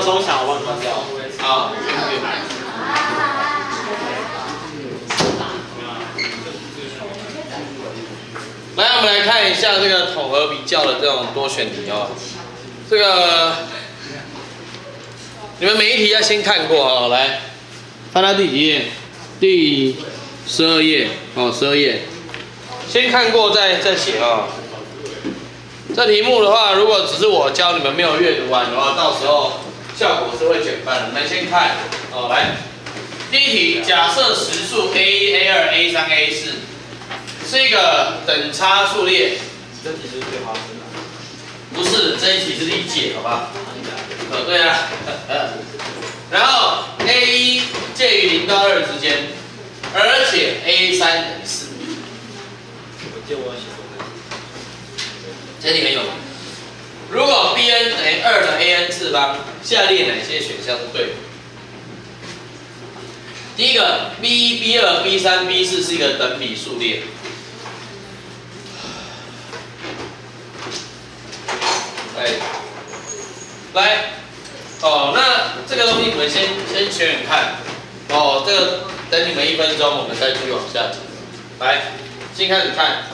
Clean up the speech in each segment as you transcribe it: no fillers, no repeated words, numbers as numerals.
中小我帮你关掉。好。来，我们来看一下这个统合比较的这种多选题哦。这个你们每一题要先看过哦。来，翻到第几页？第12页哦，12页。先看过再写哦。这题目的话，如果只是我教你们没有阅读完的话，到时候效果是会减半的。你们先看哦，来，第一题，假设实数 A1、A2、A3、A4 是一个等差数列。这题是最花生的。不是，这一题是理解，好吧？对啊。然后 A1 介于0到2之间，而且 A3等于4。我借我写过。这题很有名。如果 Bn 等于2的 An 次方，下列哪些选项是对的？第一个 B1、B2、B3、B4 是一个等比数列。来，哦，那这个东西你们先选选看，哦，这个等你们1分钟，我们再继续往下讲。来，先开始看。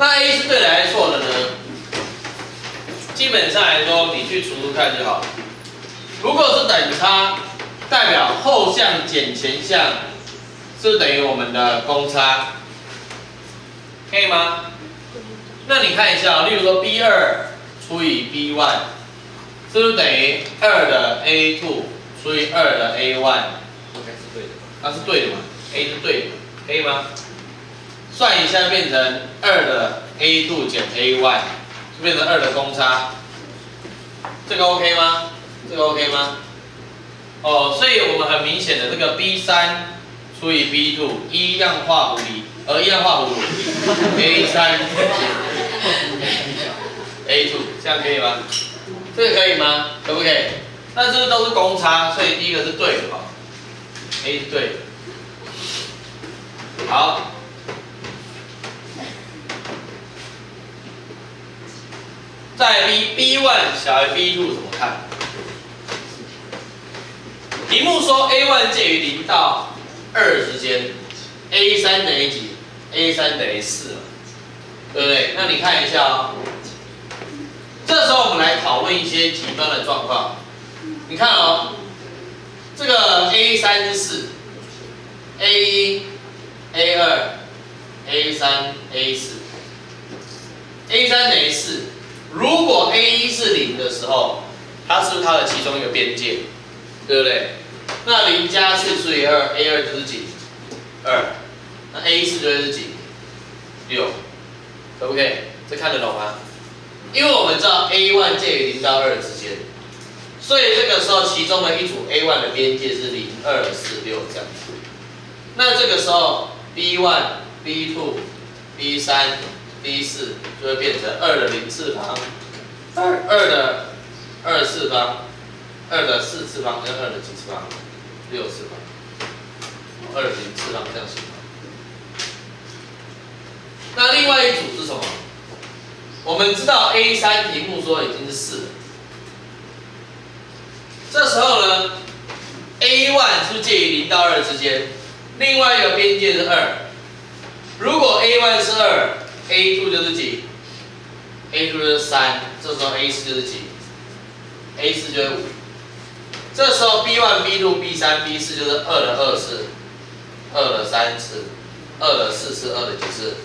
那 A 是对的还是错的呢？基本上来说，你去除除看就好。如果是等差，代表后项减前项是等于我们的公差，可以吗？那你看一下，例如说 B2 除以 B1， 是不是等于2的 A2 除以2的 A1？ 应该是对的。那是对的嘛 ？A 是对的，可以吗？算一下变成2的 A2 减 A1， 就变成2的公差，这个 OK 吗？这个 OK 吗？哦，所以我们很明显的这个 B3 除以 B2 一样画弧离，一样画弧离 A3 A2， 这样可以吗？这个可以吗？可不可以？那这个都是公差，所以第一个是对的哈 ，A 是对的。好。在 B1 小于 B2 怎么看？题目说 A1 介于0到2之间 ，A3 等于几 ？A3 等于4嘛，对不对？那你看一下哦。这时候我们来讨论一些极端的状况。你看哦，这个 A3 是4 ，A1、A2、A3、A4，A3 等于4。如果 A1 是0的时候，它是它的其中一个边界，对不对？那0加4除以2 ，A2 就是几？2。那 A4 就会是几？6，可不可以？这看得懂吗？因为我们知道 A1 介于0到2之间，所以这个时候其中的一组 A1 的边界是0、2、4、6这样子。那这个时候 B1、B2、B3。B4 就会变成2的0次方，2的2次方，2的4次方跟2的几次方？6次方，2的0次方这样行吗？那另外一组是什么？我们知道 A3 题目说已经是4了，这时候呢 ，A1 是不是介于0到2之间？另外一个边界是2，如果 A1 是2。，A2 就是几 ？A2 就是3，这时候 A4 就是几 ？A4 就是5。这时候 B1、B2、B3、B4 就是2的2次，2的3次，2的4次，2的几次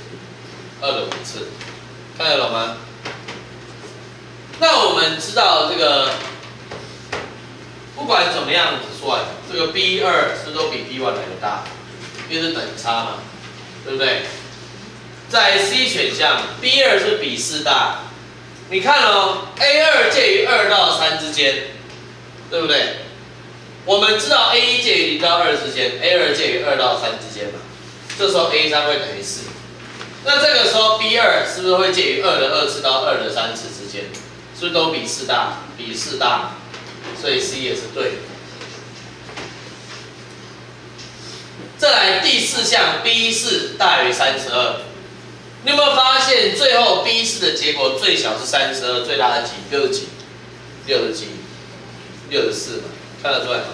？2的5次，看得懂吗？那我们知道这个，不管怎么样子算，这个 B2是不是都比 B1 来的大？因为是等差嘛，对不对？在 C 选项 ，B2 是比4大。你看哦 ，A2 介于2到3之间，对不对？我们知道 A1 介于0到2之间 ，A2 介于2到3之间嘛。这时候 A3会等于4。那这个时候 B2 是不是会介于2的2次到2的3次之间？是不是都比4大？比4大，所以 C 也是对的。再来第4项 B4 大于32，你有没有发现最后 B4 的结果最小是32，最大的几？60几？60几？64嘛，看得出来吗？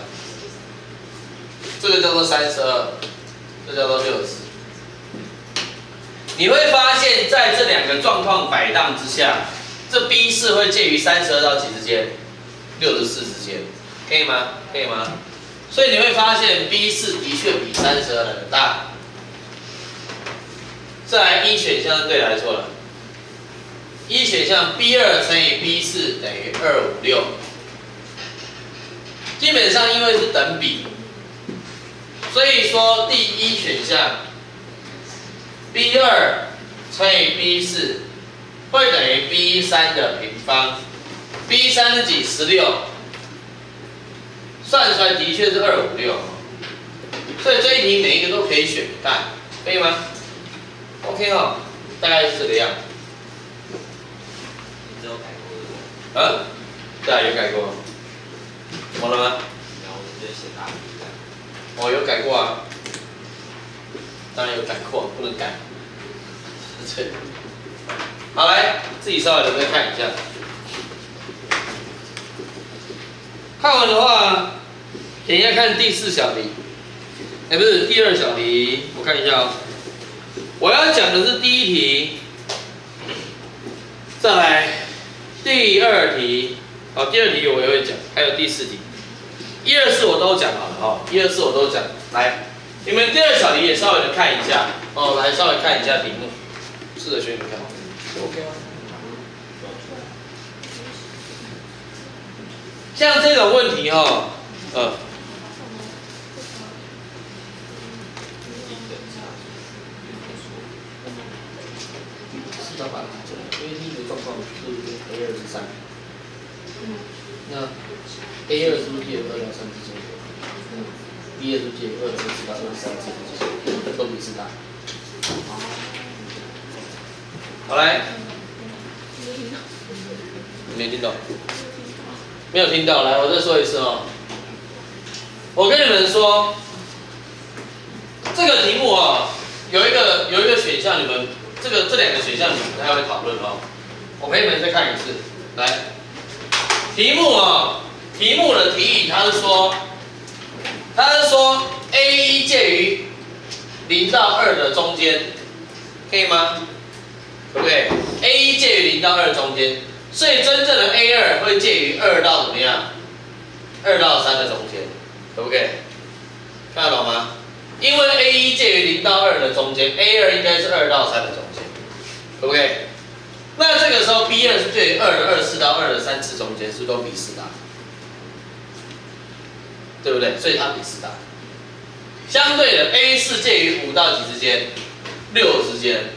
这个叫做32，这叫做64。你会发现在这两个状况摆荡之下，这 B4 会介于32到几之间？64之间，可以吗？可以吗？所以你会发现 B4 的确比32来的大。再来一选项是对的还是错的？一选项 B2 乘以 B4 等于256。基本上因为是等比，所以说第一选项 B2 乘以 B4 会等于 B3 的平方。B3 是几？16。算出来的确是256，所以这一题每一个都可以选干，可以吗 ？OK 哦，大概是这个样子。你只有改过的。对啊，有改过。怎么了吗？然后我直接写大题这样。哦，有改过啊。当然有改过，不能改。是好，来自己稍微再看一下。看完的话，等一下看第4小题，不是第2小题，我看一下哦。我要讲的是第1题，再来第2题，好，第2题我也会讲，还有第4题，1、2、4我都讲好了哦，1、2、4我都讲。来，你们第2小题也稍微的看一下哦，来稍微看一下题目，试着选选看 ，OK 吗？像这种问题哈，是的吧？因为第一个状况是 A2 是3，那 A2 是不是介于2到3之间？B2 是不是介于2的2次到2的3次之间？都比4大。好来，没听懂？没有听到，来，我再说一次哦。我跟你们说，这个题目哦，有一个选项，你们这两个选项你们不太会讨论哦。我陪你们再看一次，来，题目哦，题目的题语它是说 A1 介于0到2的中间，可以吗？可不可以 ？A1 介于0到2中间。所以真正的 A2 会介于2到怎么样？2到3的中间，可不可以？看得懂吗？因为 A1 介于0到2的中间 ，A2 应该是2到3的中间，可不可以？那这个时候 B2 是介于2的2次到2的3次中间，是不是都比4大？对不对？所以它比4大。相对的 ，A4 介于5到几之间？6之间。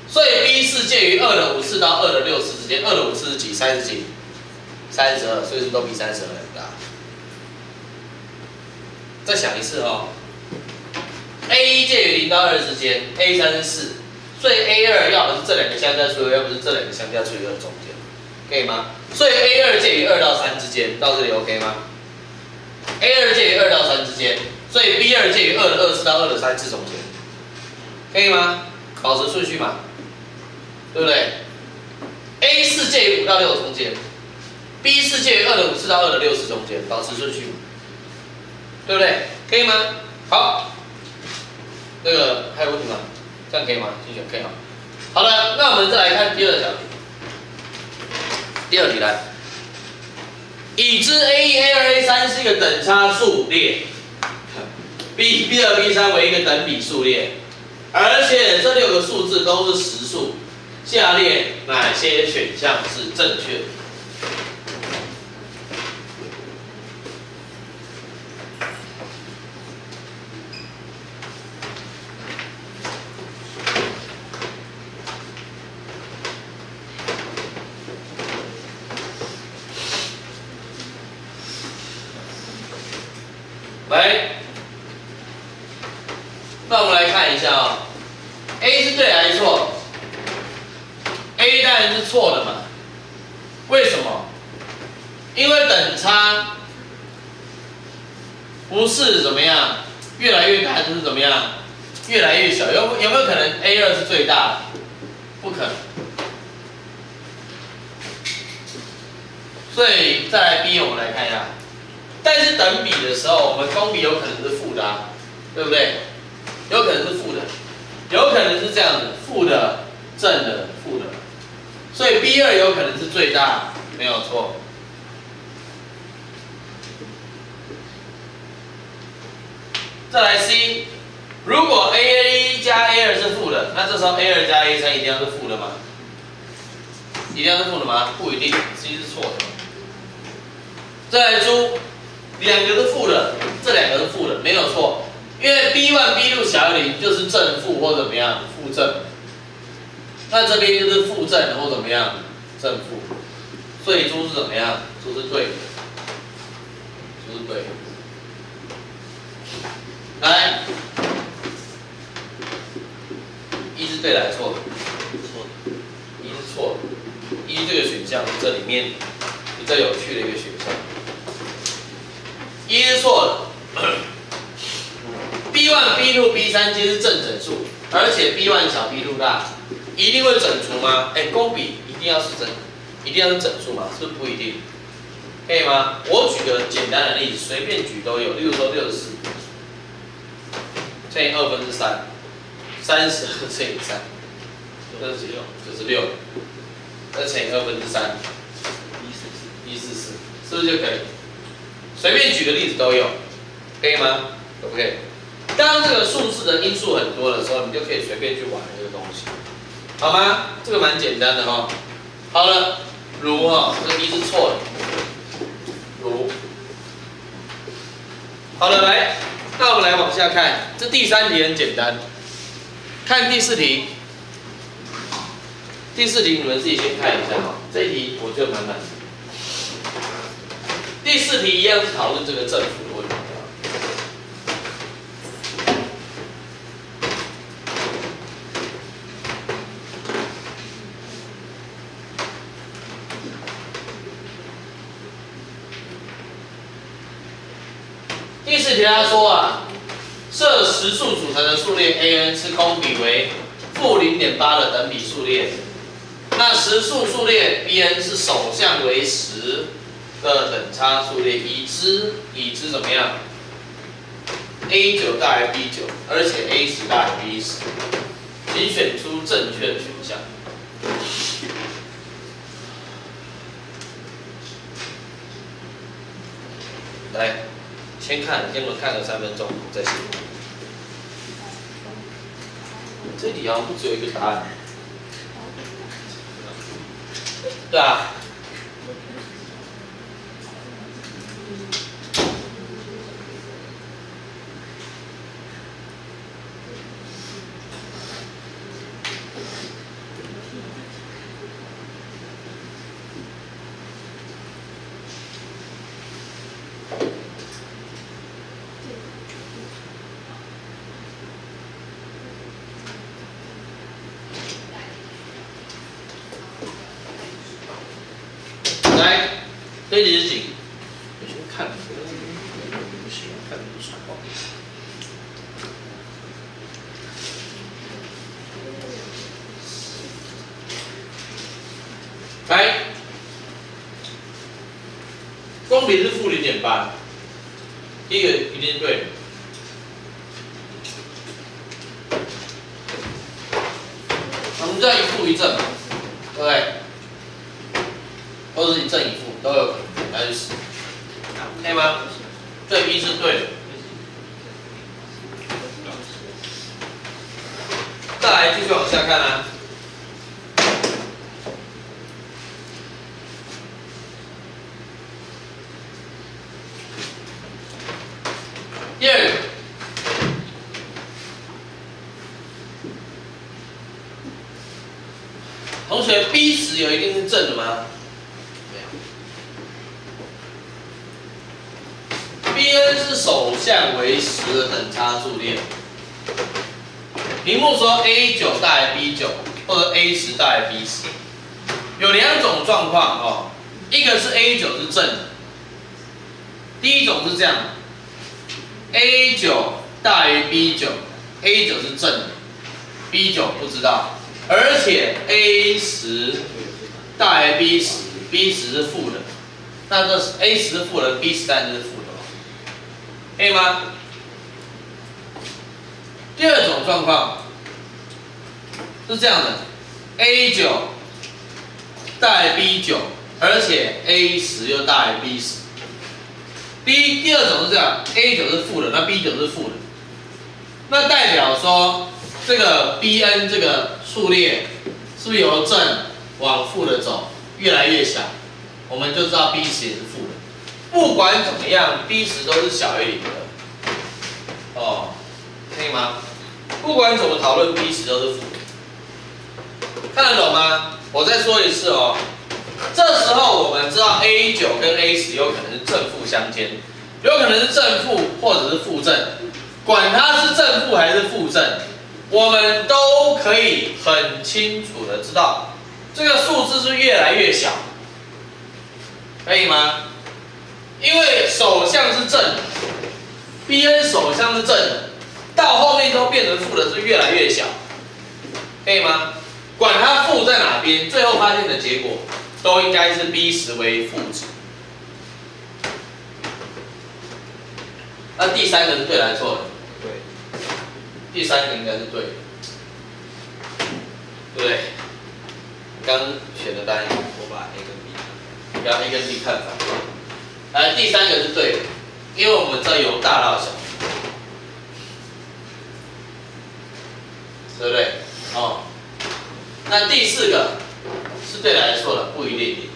所以 B4 介于2的5次到2的6次之间，2的5次是几？30几？32，所以是都比32来的大。再想一次哦 ，A1 介于0到2之间 ，A3 是4，所以 A2 要的是这两个相加除以2，而不是这两个相加除以2中间，可以吗？所以 A2 介于2到3之间，到这里 OK 吗 ？A2 介于2到3之间，所以 B2 介于2的2次到2的3次中间，可以吗？保持顺序嘛。对不对 ？A4 介于5到6中间 ，B4 介于2的5次到2的6次中间，保持顺序嘛，对不对？可以吗？好，那个还有问题吗？这样可以吗？继续可以好。好了，那我们再来看第二条题。第二题来，已知 A1、A2、A3是一个等差数列 ，B2、B3为一个等比数列，而且这6个数字都是实数，下列哪些选项是正确的？来，那我们来看一下啊、A 是对还是错 ？A 当然是错的嘛。为什么？因为等差不是怎么样越来越大，就是怎么样越来越小。有没有可能 A2 是最大的？不可能。所以再来 B， 我们来看一下。但是等比的时候，我们公比有可能是负的、啊，对不对？有可能是负的，有可能是这样子，负的、正的、负的，所以 B2 有可能是最大，没有错。再来 C， 如果 A1 加 A2 是负的，那这时候 A2 加 A3 一定要是负的吗？一定要是负的吗？不一定 ，C 是错的。再来出。2个是负的，这2个是负的，没有错。因为 B1、B2 小于0就是正负或怎么样，负正。那这边就是负正或怎么样，正负。所以猪是怎么样？猪是对的，猪是对的。来，一是对的还是错的？错的。一是错的。一这个选项是这里面比较有趣的一个选项。一是错的 ，B1、B2、B3 皆是正整数，而且 B1 小 B2 大，一定会整除吗？哎，公比一定要是一定要是整数吗？是不是不一定？可以吗？我举个简单的例子，随便举都有，例如说64乘以3/3，32乘以3，这是96，再乘以3/2，144，是不是就可以？随便举个例子都有，可以吗？可不可以？当这个数字的因数很多的时候，你就可以随便去玩这个东西，好吗？这个蛮简单的哈。好了，如哈，这个一是错的，如。好了，来，那我们来往下看，这第3题很简单，看第4题。第4题你们自己先看一下哈，这一题我觉得蛮难的。第4题一样是讨论这个正负的问题。第4题他说啊，设实数组成的数列 AN 是公比为负0.8的等比数列，那实数数列 BN 是首项为10。的等差数列，已知怎么样 ？A9 大于 B9， 而且 A10 大于 B10， 请选出正确的选项。来，先我们看个3分钟再写。这题好像不只有一个答案。对啊。来，这题是几？我先看，不行，看不出来。来，公比是负0.8，第一个一定是对的。我们就要一负一正嘛，对不对？或者是一正一负都有可能，来去试，可以吗？这 B 是对的。再来继续往下看啊。第二个，同学 B 值有一定是正的吗？没有。Bn 是首项为10的等差数列。题目说 A9 大于 B9， 或者 A10 大于 B10， 有两种状况哦，一个是 A9 是正的，第一种是这样 ，A9 大于 B9，A9 是正的 ，B9 不知道，而且 A10 大于 B10，B10 是负的，那这 A10 是负的 ，B10 当然就是负的，可以吗？第二种状况是这样的 ，A9 大于 B9， 而且 A10 又大于 B10。第二种是这样 ，A9 是负的，那 B9 是负的，那代表说这个 Bn 这个数列是不是由正往负的走，越来越小？我们就知道 B10 也是负的。不管怎么样 ，B10 都是小于0的。哦，可以吗？不管怎么讨论 ，B10 都是负的，看得懂吗？我再说一次哦。这时候我们知道 A9 跟 A10 有可能是正负相间，有可能是正负或者是负正，管它是正负还是负正，我们都可以很清楚的知道这个数字是越来越小，可以吗？因为首项是正的 ，Bn 首项是正的，到后面都变成负的，是越来越小，可以吗？管它负在哪边，最后发现的结果都应该是 B10 为负值。那第三个是对还是错的？对。第三个应该是对的，对不对？刚选的答案，我把 A 跟 B 看。不要 A 跟 B 看反。来，第三个是对的，因为我们知道由大到小，对不对？哦。那第四个是对的还是错的？不一定，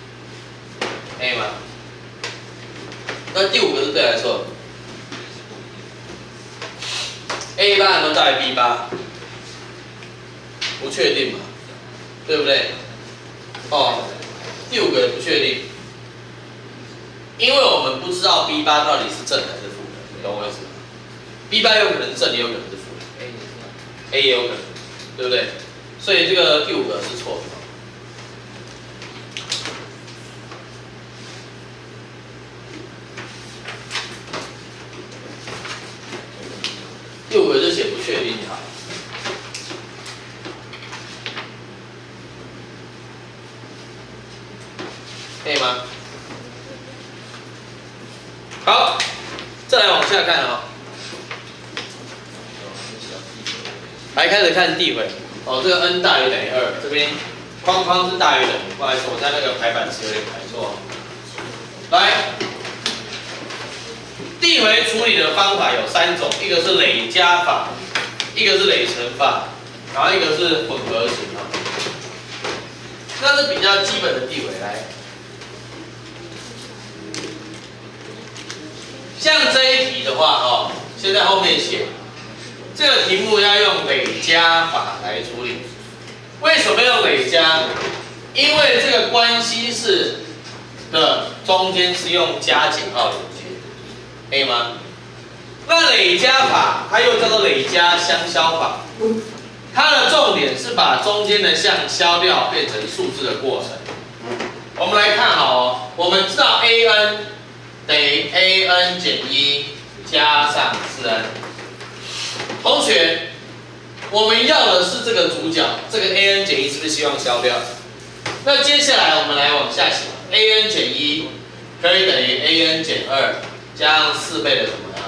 可以吗？那第五个是对还是错的？A8 都大于 B8， 不确定嘛，对不对？哦，第五个也不确定，因为我们不知道 B8 到底是正还是负的，你懂我意思吗 ？B8 有可能是正，也有可能是负的 ，A 也有可能，对不对？所以这个第五个是错的。第五个就写不确定就好，可以吗？好，再来往下看啊、来开始看递回。哦，这个 n 大于等于2，这边框框是大于等于，不好意思，我在那个排版词有点排错。来，递回处理的方法有3种，一个是累加法，一个是累乘法，然后一个是混合型啊。那是比较基本的递回来。像这一题的话，哦，先在后面写。这个题目要用累加法来处理，为什么用累加？因为这个关系式的中间是用加减号连接，可以吗？那累加法它又叫做累加相消法，它的重点是把中间的项消掉，变成数字的过程。我们来看好哦，我们知道 an 等于 an 减1加上4n。同学，我们要的是这个主角，这个 an 减1是不是希望消掉？那接下来我们来往下写 ，an 减1可以等于 an 减2加上4倍的什么呢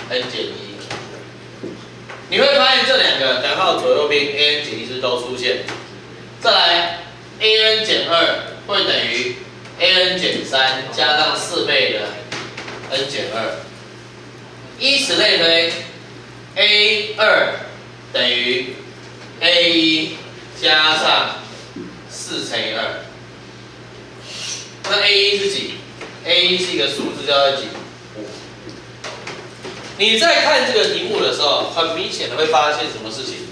？n 减1。你会发现这两个等号左右边 an 减1是都出现。再来 ，an 减2会等于 an 减3加上4倍的 n 减2，以此类推 ，a2 等于 a1加上4乘以2。那 a1是几 ？a1是一个数字，叫做几？ 5。你在看这个题目的时候，很明显的会发现什么事情？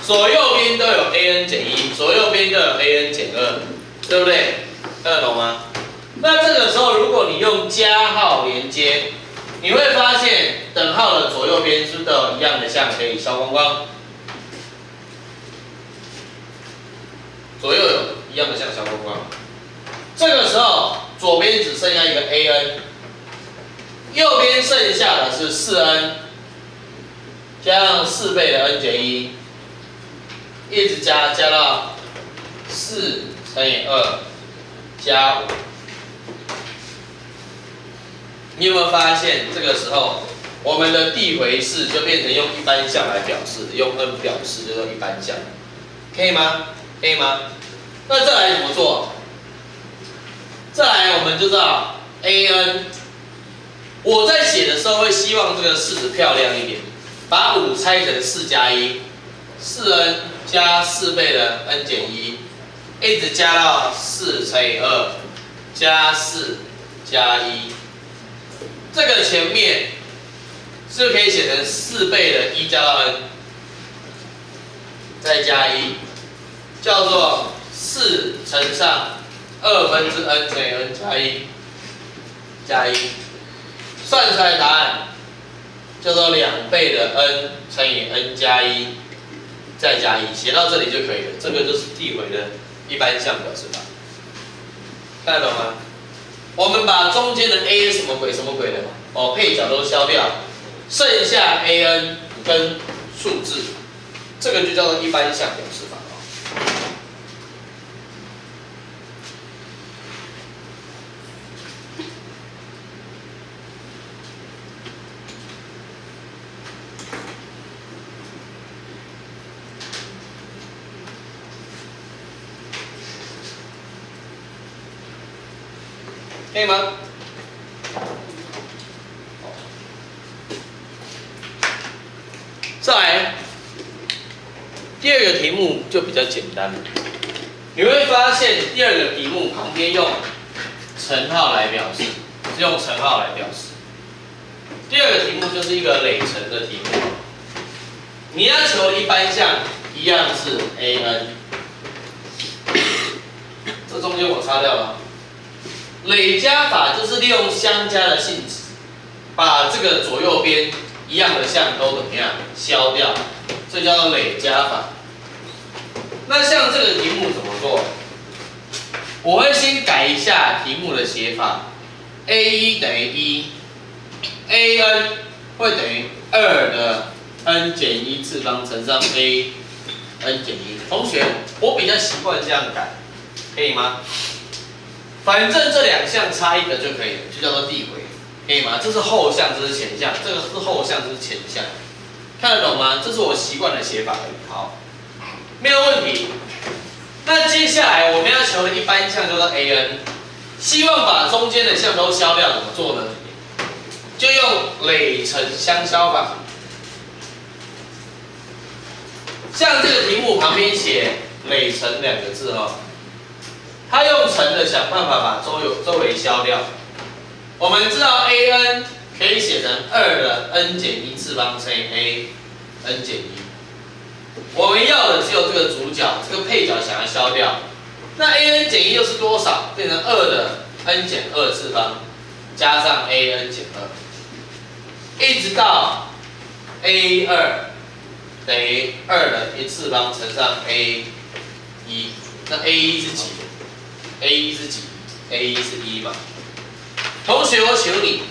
左右边都有 an 减1，左右边都有 an 减2，对不对？看得懂吗？那这个时候，如果你用加号连接，你会发现等号的左右边是不是都有一样的项可以消光光？左右有一样的项消光光。这个时候，左边只剩下一个 an， 右边剩下的是4n， 加上4倍的 n 减1，一直加到4乘以2加5。你有没有发现，这个时候我们的递回式就变成用一般项来表示，用 n 表示就叫一般项，可以吗？可以吗？那再来怎么做？再来我们就知道 an， 我在写的时候会希望这个式子漂亮一点，把5拆成4加1 ，4n 加4倍的 n 减1，一直加到4乘以2加4加1。这个前面是不是可以写成4倍的1加到 n， 再加1，叫做4乘上2分之 n 乘以 n 加1加1，算出来的答案叫做2倍的 n 乘以 n 加1再加1，写到这里就可以了。这个就是递回的一般项表示法，看得懂吗？我们把中间的 a 什么鬼的配角都消掉，剩下 an 跟数字，这个就叫做一般项表示法。可以吗？再来，第二个题目就比较简单，你会发现第二个题目旁边用乘号来表示，是用乘号来表示。第二个题目就是一个累乘的题目，你要求一般项一样是 an， 这中间我擦掉了。累加法就是利用相加的性质，把这个左右边一样的项都怎么样消掉，这叫做累加法。那像这个题目怎么做？我会先改一下题目的写法 ，a1 等于1 ，an 会等于2的 n 减1次方乘上 a n 减1。同学，我比较习惯这样改，可以吗？反正这两项差一个就可以了，就叫做递回，可以吗？这是后项，这是前项，这个是后项，这是前项，看得懂吗？这是我习惯的写法而已。好，没有问题。那接下来我们要求的一般项叫做 an， 希望把中间的项都消掉，怎么做呢？就用累乘相消法。像这个题目旁边写累乘2个字哦。他用乘的想办法把周围消掉。我们知道 an 可以写成2的 n 减1次方乘以 a n 减1。我们要的只有这个主角，这个配角想要消掉。那 a n 减1又是多少？变成2的 n 减2次方加上 a n 减2，一直到 a2等于2的1次方乘上 a1。那 a1是几？a1是几 ？a1是1嘛。同学，我求你，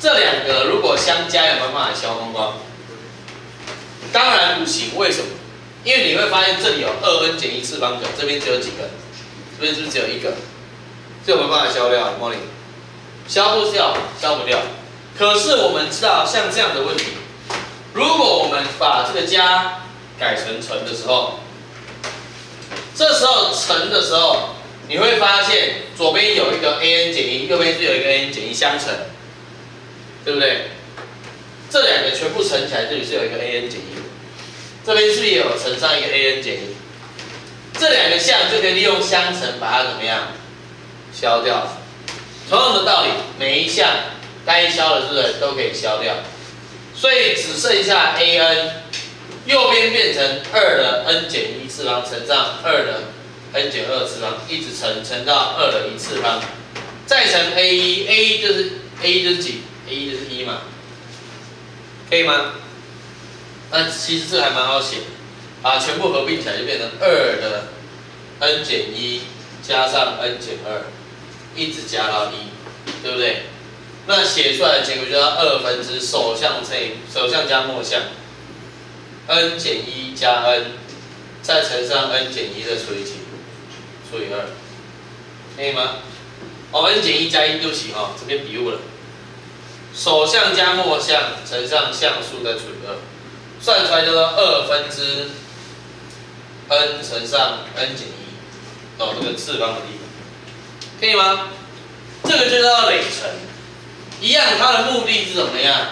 这两个如果相加，有没有办法消光光？当然不行，为什么？因为你会发现这里有2n 减1次方个，这边只有几个？这边是不是只有1个？这有没有办法消掉 ？Molly， 消不掉，消不掉。可是我们知道，像这样的问题，如果我们把这个加改成乘的时候，这时候乘的时候，你会发现左边有一个 an 减1，右边是有一个 an 减1相乘，对不对？这两个全部乘起来，这里是有一个 an 减1，这边是不是也有乘上一个 an 减1？这两个项就可以利用相乘把它怎么样消掉。同样的道理，每一项该消的是不是都可以消掉？所以只剩下 an， 右边变成2的 n 减1次方乘上2的 n 减2次方，一直乘到2的1次方，再乘 a1，a 就是几 ？a1 就是1嘛，可以吗？那其实这还蛮好写，把全部合并起来就变成2的 n 减1加上 n 减2，一直加到1，对不对？那写出来的结果就要2分之首项加末项 n 减1加 n， 再乘上 n 减1的除以几？除以2，可以吗？n 减1加1，对不起哈，这边笔误了。首项加末项乘上项数再除以2，算出来叫做2分之 n 乘上 n 减1，到这个次方的地方，可以吗？这个就叫累乘。一样，它的目的是怎么样？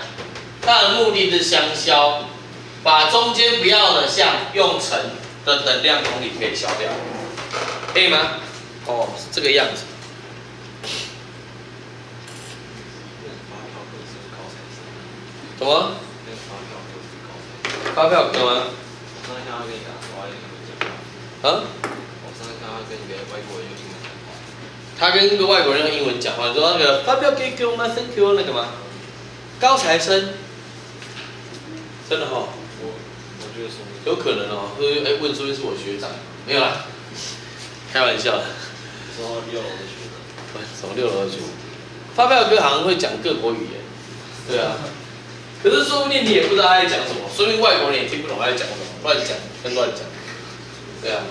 它的目的是相消，把中间不要的项用乘的等量公理可以消掉，可以吗？哦，是这个样子。怎么？发票干嘛？我上次看到跟你讲说英文讲话。啊？我上次看到跟一个外国人用英文讲话。他跟一个外国人用英文讲话，你说那个发票给我吗 ？Thank you 那个吗？高材生，真的哈、哦？我觉得说有可能哦，问说是我学长，没有啦，开玩笑的。说6楼的学生。什么6楼的学生？发票哥好像会讲各国语言，对啊。可是说不定你也不知道他在讲什么，说不定外国人也听不懂他在讲什么，乱讲跟乱讲，对啊。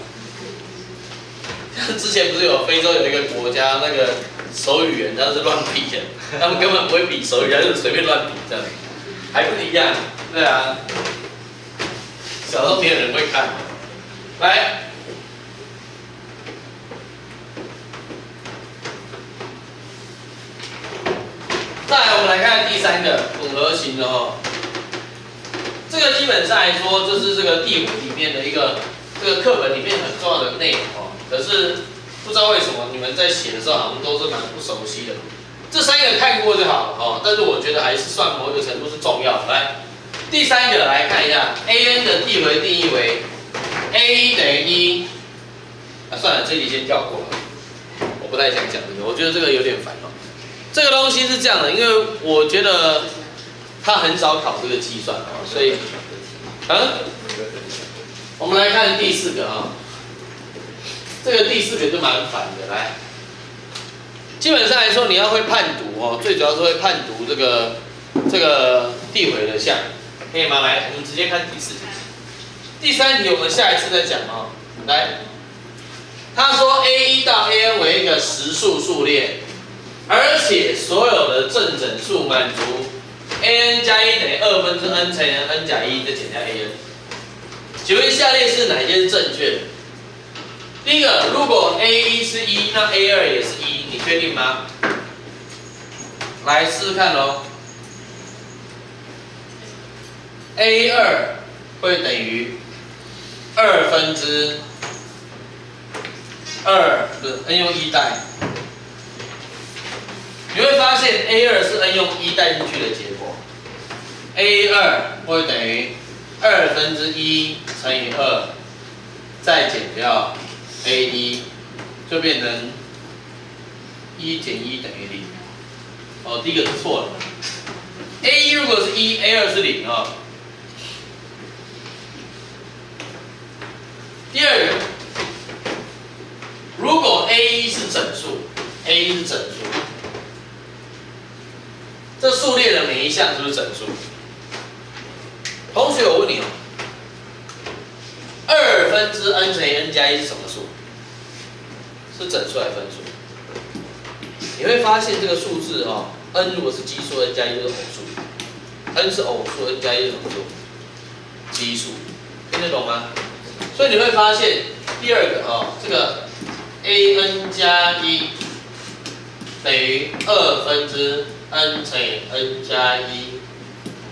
之前不是有非洲有一个国家那个手语言，他是乱比的，他们根本不会比手语，他就随便乱比这样，还不一样，对啊。小时候没有人会看，来。再来，我们来看第3个混合型的哦。这个基本上来说，就是这个地理里面的一个这个课本里面很重要的内容哦。可是不知道为什么你们在写的时候好像都是蛮不熟悉的。这3个看过就好了哦，但是我觉得还是算某一个程度是重要的。来，第3个来看一下 ，an 的递回定义为 a1等于1。算了，这题先跳过了，我不太想讲这个，我觉得这个有点烦哦。这个东西是这样的，因为我觉得他很少考这个计算啊，所以，我们来看第4个啊，这个第4个就蛮烦的。来，基本上来说，你要会判读哦，最主要是会判读这个递回的项，可以吗？来，我们直接看第4题。第3题我们下一次再讲哦。来，他说 A1 到 AN 为一个实数数列。而且所有的正整数满足 an 加1等于2分之 n 乘以 n 加1再减掉 an。请问下列是哪些是正确的？第一个，如果 a1 是1，那 a2 也是1，你确定吗？来试试看咯。a2 会等于2分之2，不是 n 用1代。你会发现 A2 是 n 用1带进去的结果 ，A2 会等于2分之1乘以2，再减掉 A1，就变成1减1等于0。哦，第一个是错了。A1 如果是1 ，A2 是0哦。第2个，如果 A1 是整数 ，A1 是整数。这数列的每一项是不是整数？同学，我问你哦，2分之 n 乘以 n 加1是什么数？是整数还是分数？你会发现这个数字哦 ，n 如果是奇数 ，n 加1就是偶数 ；n 是偶数 ，n 加1是什么数？奇数。听得懂吗？所以你会发现第二个这个 an 加1等于2分之 n 乘以 n 加1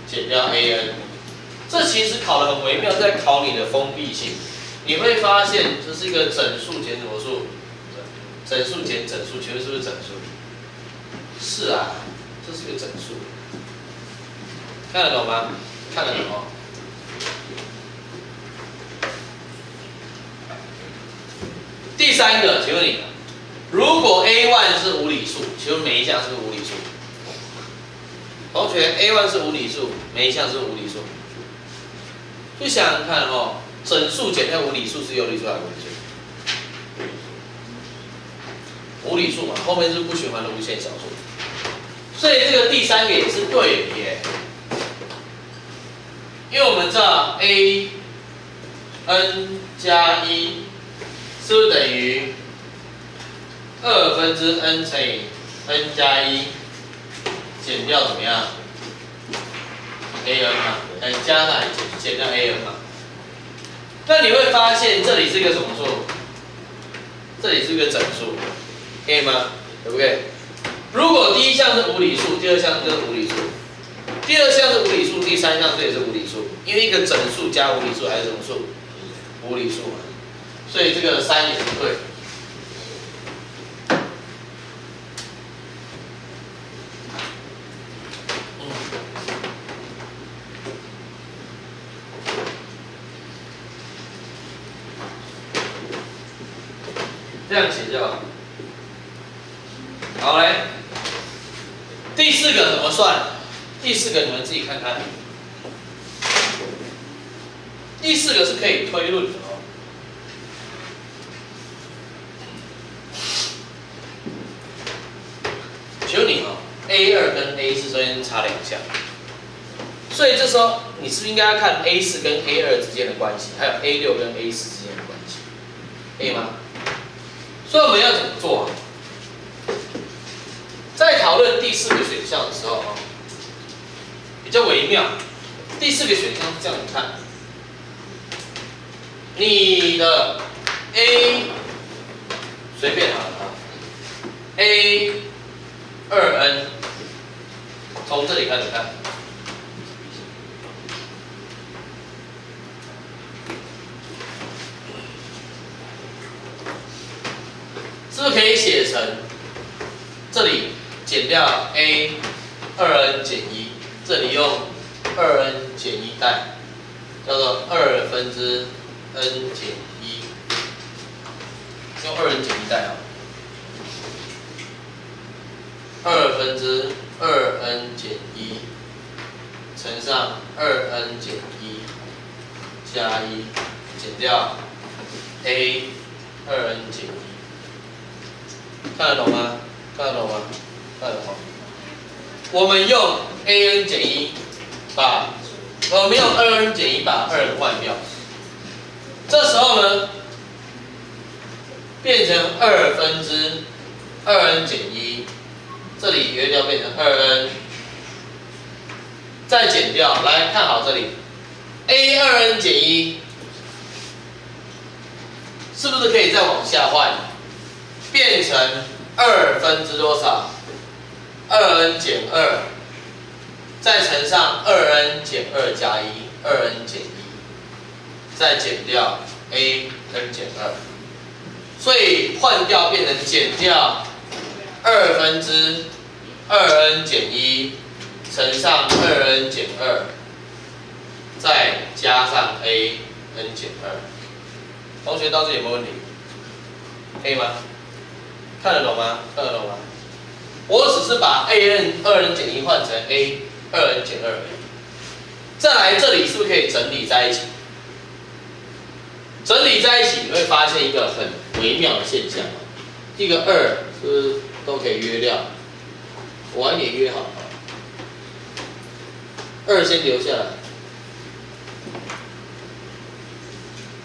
减掉 an。这其实考得很微妙，在考你的封闭性。你会发现这是一个整数减什么数？整数减整数，请问是不是整数？是啊，这是个整数。看得懂吗？看得懂哦。第三个，请问你，如果 A1 是无理数，请问每一项是不是无理数？同学 ，A1 是无理数，每一项是无理数。就想想看哦，整数减掉无理数是有理数还是无理数？无理数嘛，后面是不循环的无限小数。所以这个第三个也是对的耶，因为我们知道 a n 加1是不是等于2分之 n 乘以 n 加1减掉怎么样 a n 嘛？加上减掉 a n 嘛？那你会发现这里是一个什么数？这里是一个整数，可以吗？对不对？如果第一项是无理数，第二项就是无理数，第二项是无理数，第三项这也是无理数，因为一个整数加无理数还是什么数？无理数嘛，所以这个3也是对。这样写就好。好嘞。第四个怎么算？第四个你们自己看看。第四个是可以推论的哦。请问你A2跟A4中间差2项，所以这时候你是不是应该要看 A4跟 A2之间的关系，还有 A6跟 A4之间的关系，可以吗？所以我们要怎么做啊？在讨论第4个选项的时候比较微妙。第4个选项是这样子看，你的 A 随便好了A 2n 从这里开始看，是不是可以写成这里减掉 a 2n 减1，这里用 2n 减1代，叫做2分之 n 减1，用2n 减1代啊，2分之 2n 减1乘上 2n 减1加1减掉 a 2n 减1。看得懂吗？看得懂吗？看得懂。我们用 an 减1我们用 2n 减1把2换掉，这时候呢，变成2分之 2n 减1，这里约掉变成2n，再减掉，来看好这里 a 2n 减1，是不是可以再往下换？变成2分之多少 ？2n 减2，再乘上2n 减2加1 ，2n 减1，再减掉 a n 减2，所以换掉变成减掉2分之 2n 减1乘上2n 减2，再加上 a n 减2。同学到这里有没有问题？可以吗？看得懂吗？看得懂吗？我只是把 2n 减1换成 a 2n 减2而已。再来这里是不是可以整理在一起？整理在一起你会发现一个很微妙的现象，第一个2是不是都可以约掉？晚一点约好，2先留下来。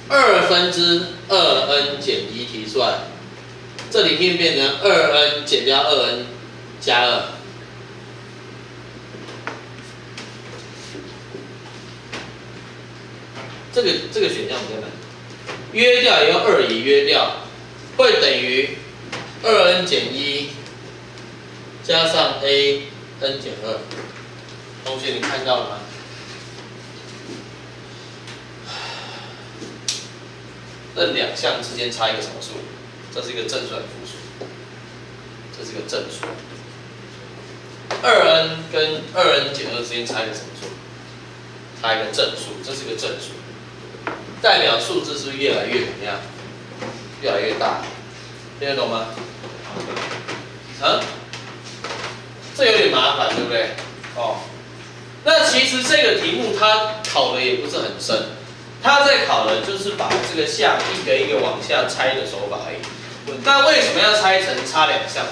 2分之 2n 减1提出来，这里面变成 2n 减掉 2n 加2，这个选项比较难，约掉也用2以约掉，会等于2n 减1加上 a n 减2。同学，你看到了吗？这两项之间差一个什么数？这是一个正数还是负数？这是一个正数。2n 跟2n 减2之间差一个什么数？差一个正数，这是个正数，代表数字是不是越来越怎么样？越来越大，听得懂吗？啊？这有点麻烦，对不对？哦，那其实这个题目它考的也不是很深，它在考的就是把这个项一个一个往下拆的手法而已。那为什么要拆成差两项？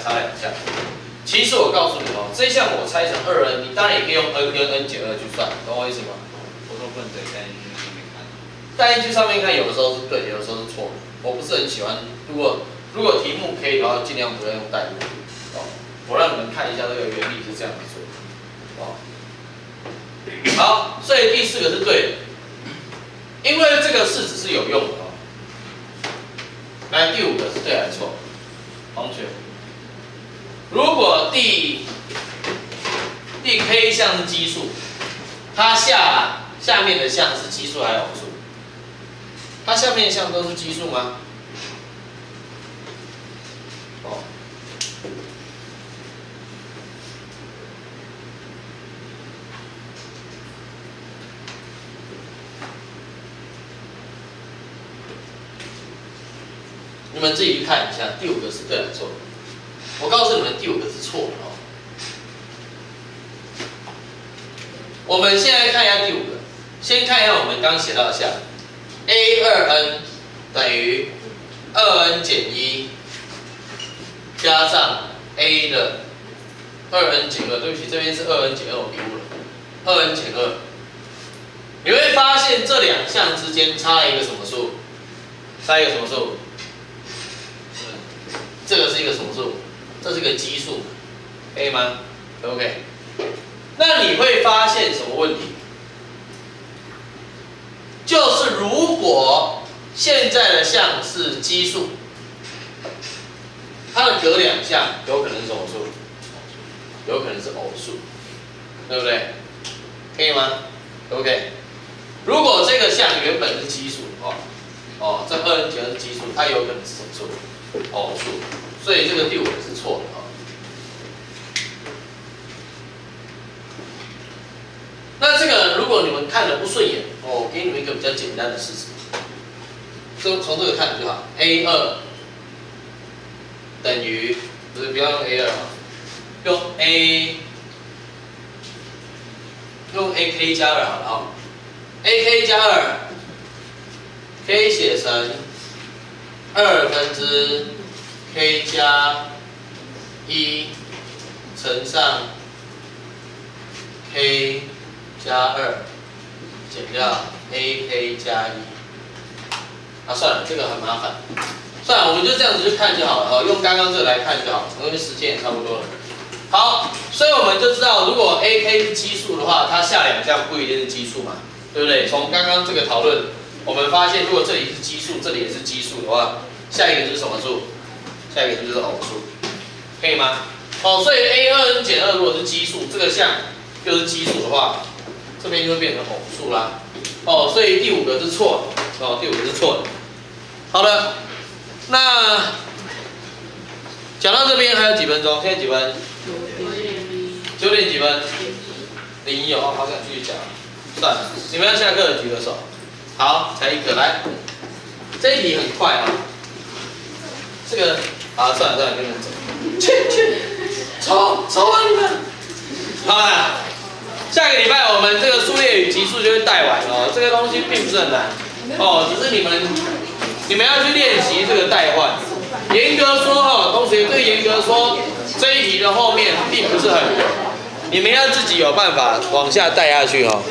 其实我告诉你哦，这项我拆成2n， 你当然也可以用 n 跟 n 减2去算，懂我意思吗？我说不能对单一上面看。单一句上面看，有的时候是对，有的时候是错的。我不是很喜欢，如果题目可以的话，尽量不要用代入。哦，我让你们看一下这个原理是这样子做的。哦，好，所以第4个是对的，因为这个式子是有用的哦。来，第5个是对还是错？同学，如果第 k 项是奇数，它下面的项是奇数还是偶数？它下面的项都是奇数吗？哦。你们自己去看一下，第5个是对还是错？我告诉你们，第5个是错的哦。我们现在看一下第5个，先看一下我们刚写到的项 ，a2n 等于2n 减1加上 a 的2n 减2，对不起，这边是2n 减2，我丢了，2n 减2。你会发现这两项之间差了一个什么数？差一个什么数？这个是一个什么数？这是一个奇数，可以吗 ？OK。那你会发现什么问题？就是如果现在的项是奇数，它的隔两项有可能是什么数？有可能是偶数，对不对？可以吗 ？OK。如果这个项原本是奇数的话，哦，这2n减2是奇数，它有可能是什么数？偶数，所以这个第5个是错的啊。那这个如果你们看了不顺眼，我给你们一个比较简单的事实，从这个看就好。a2 等于，不要用 a2 啊，用 ak 加2好了啊。ak 加2可以写成2分之 k 加1乘上 k 加2减掉 ak 加1。啊，算了，这个很麻烦，算了，我们就这样子去看就好了，用刚刚这个来看就好了，因为时间也差不多了。好，所以我们就知道，如果 ak 是奇数的话，它下两项不一定是奇数嘛，对不对？从刚刚这个讨论，我们发现，如果这里是奇数，这里也是奇数的话，下一个就是什么数？下一个就是偶数，可以吗？哦，所以 a2n 减2如果是奇数，这个项又是奇数的话，这边就会变成偶数啦。哦，所以第5个是错的，哦，第5个是错的。好的，那讲到这边还有几分钟？现在几分？9点几分？01哦，好想继续讲，算了，你们要下课的举个手。好，才1个，来，这一题很快啊。这个啊，算了，跟你们走，去，走啊你们！好啦，下个礼拜我们这个数列与级数就会带完哦，这个东西并不是很难哦，只是你们要去练习这个代换。严格说哦，同学，这个严格说，这一题的后面并不是很难，你们要自己有办法往下带下去哦。